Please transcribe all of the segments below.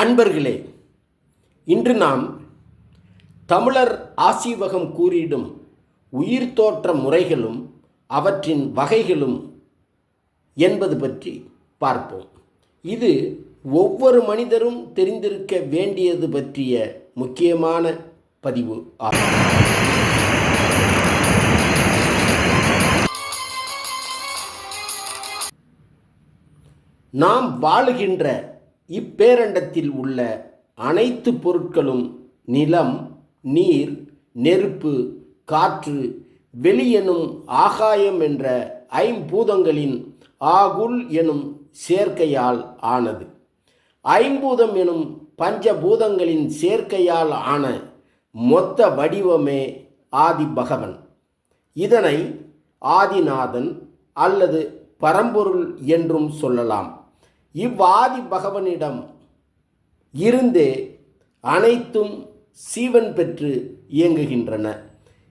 அன்பர்களே, இன்று நாம் தமிழர் ஆசீவகம் கூறிடும் உயிர் தோற்ற முறைகளும் அவற்றின் வகைகளும் என்பது பற்றி பார்ப்போம். இது ஒவ்வொரு மனிதரும் தெரிந்திருக்க வேண்டியது பற்றிய முக்கியமான பதிவு ஆகும். நாம் வாழுகின்ற இப்பேரண்டத்தில் உள்ள அனைத்து பொருட்களும் நிலம், நீர், நெருப்பு, காற்று, வெளி எனும் ஆகாயம் என்ற ஐம்பூதங்களின் ஆகுல் எனும் சேர்க்கையால் ஆனது. ஐம்பூதம் எனும் பஞ்சபூதங்களின் சேர்க்கையால் ஆன மொத்த வடிவமே ஆதி பகவன். இதனை ஆதிநாதன் அல்லது பரம்பொருள் என்றும் சொல்லலாம். இவ்வாதி பகவனிடம் இருந்தே அனைத்தும் சீவன் பெற்று இயங்குகின்றன.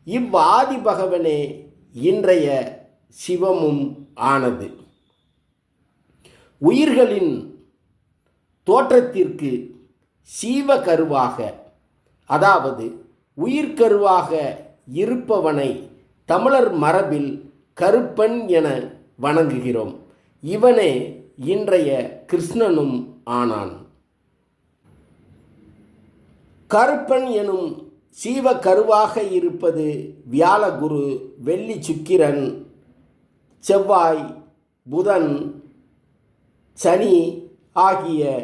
இவ்வாதி பகவனே இன்றைய சிவமும் ஆனது. உயிர்களின் தோற்றத்திற்கு சீவகருவாக, அதாவது உயிர்கருவாக இருப்பவனை தமிழர் மரபில் கருப்பன் என வணங்குகிறோம். இவனே இன்றைய கிருஷ்ணனும் ஆனான். கருப்பன் எனும் சீவகருவாக இருப்பது வியாழகுரு, வெள்ளி சுக்கிரன், செவ்வாய், புதன், சனி ஆகிய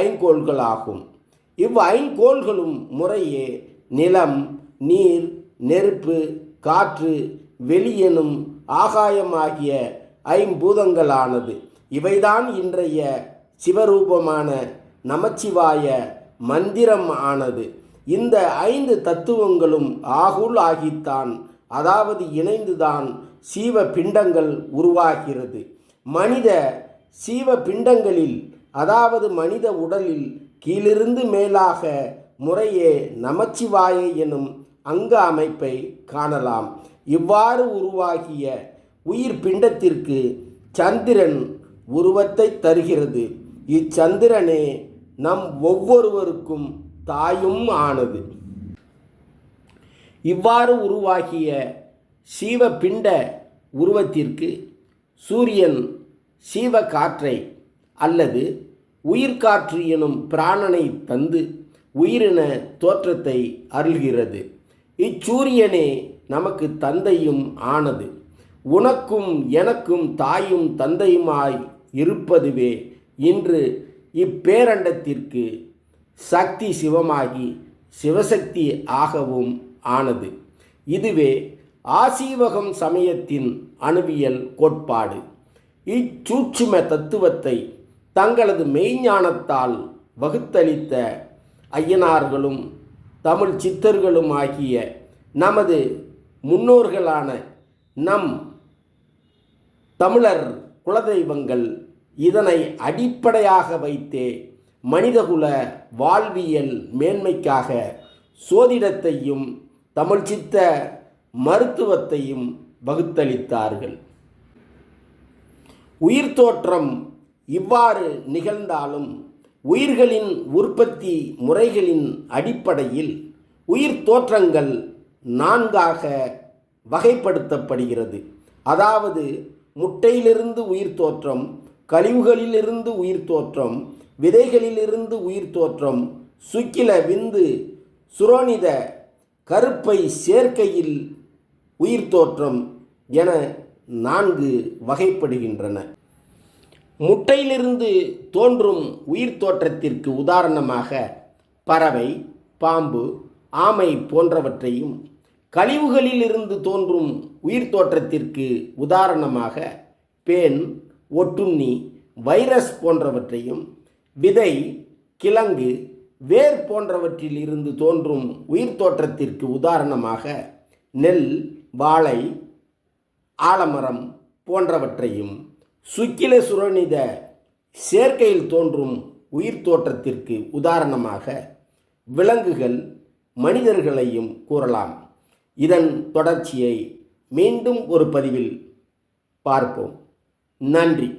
ஐங்கோள்களாகும். இவ்வைங்கோள்களும் முறையே நிலம், நீர், நெருப்பு, காற்று, வெளி எனும் ஆகாயம் ஆகிய ஐம்பூதங்களானது. இவைதான் இன்றைய சிவரூபமான நமச்சிவாய மந்திரம் ஆனது. இந்த 5 தத்துவங்களும் ஆகுல் ஆகித்தான், அதாவது இணைந்துதான் சீவ பிண்டங்கள் உருவாகிறது. மனித சீவ பிண்டங்களில், அதாவது மனித உடலில் கீழிருந்து மேலாக முறையே நமச்சிவாய எனும் அங்க அமைப்பை காணலாம். இவ்வாறு உருவாகிய உயிர் பிண்டத்திற்கு சந்திரன் உருவத்தை தருகிறது. இச்சந்திரனே நம் ஒவ்வொருவருக்கும் தாயும் ஆனது. இவ்வாறு உருவாகிய சீவபிண்ட உருவத்திற்கு சூரியன் சீவகாற்றை அல்லது உயிர்காற்று எனும் பிராணனை தந்து உயிரின தோற்றத்தை அருள்கிறது. இச்சூரியனே நமக்கு தந்தையும் ஆனது. உனக்கும் எனக்கும் தாயும் தந்தையுமாய் இருப்பதுவே இன்று இப்பேரண்டத்திற்கு சக்தி சிவமாகி சிவசக்தி ஆகவும் ஆனது. இதுவே ஆசீவகம் சமயத்தின் அணுவியல் கோட்பாடு. இச்சூட்சும தத்துவத்தை தங்களது மெய்ஞானத்தால் வகுத்தளித்த ஐயனார்களும் தமிழ் சித்தர்களும் ஆகிய நமது முன்னோர்களான நம் தமிழர் குலதெய்வங்கள் இதனை அடிப்படையாக வைத்தே மனிதகுல வாழ்வியல் மேன்மைக்காக சோதிடத்தையும் தமிழ் சித்த மருத்துவத்தையும் வகுத்தளித்தார்கள். உயிர் தோற்றம் இவ்வாறு நிகழ்ந்தாலும் உயிர்களின் உற்பத்தி முறைகளின் அடிப்படையில் உயிர் தோற்றங்கள் 4ஆக வகைப்படுத்தப்படுகிறது. அதாவது முட்டையிலிருந்து உயிர் தோற்றம், கழிவுகளிலிருந்து உயிர் தோற்றம், விதைகளிலிருந்து உயிர் தோற்றம், சுக்கில விந்து சுரோனித கருப்பை சேர்க்கையில் உயிர் தோற்றம் என 4 வகைப்படுகின்றன. முட்டையிலிருந்து தோன்றும் உயிர் தோற்றத்திற்கு உதாரணமாக பறவை, பாம்பு, ஆமை போன்றவற்றையும், கழிவுகளில் இருந்து தோன்றும் உயிர் தோற்றத்திற்கு உதாரணமாக பேன், ஒட்டுண்ணி, வைரஸ் போன்றவற்றையும், விதை, கிழங்கு, வேர் போன்றவற்றில் இருந்து தோன்றும் உயிர் தோற்றத்திற்கு உதாரணமாக நெல், வாழை, ஆலமரம் போன்றவற்றையும், சுக்கில சுரணித சேர்க்கையில் தோன்றும் உயிர் தோற்றத்திற்கு உதாரணமாக விலங்குகள், மனிதர்களையும் கூறலாம். இதன் தொடர்ச்சியை மீண்டும் ஒரு பதிவில் பார்ப்போம். நன்றி.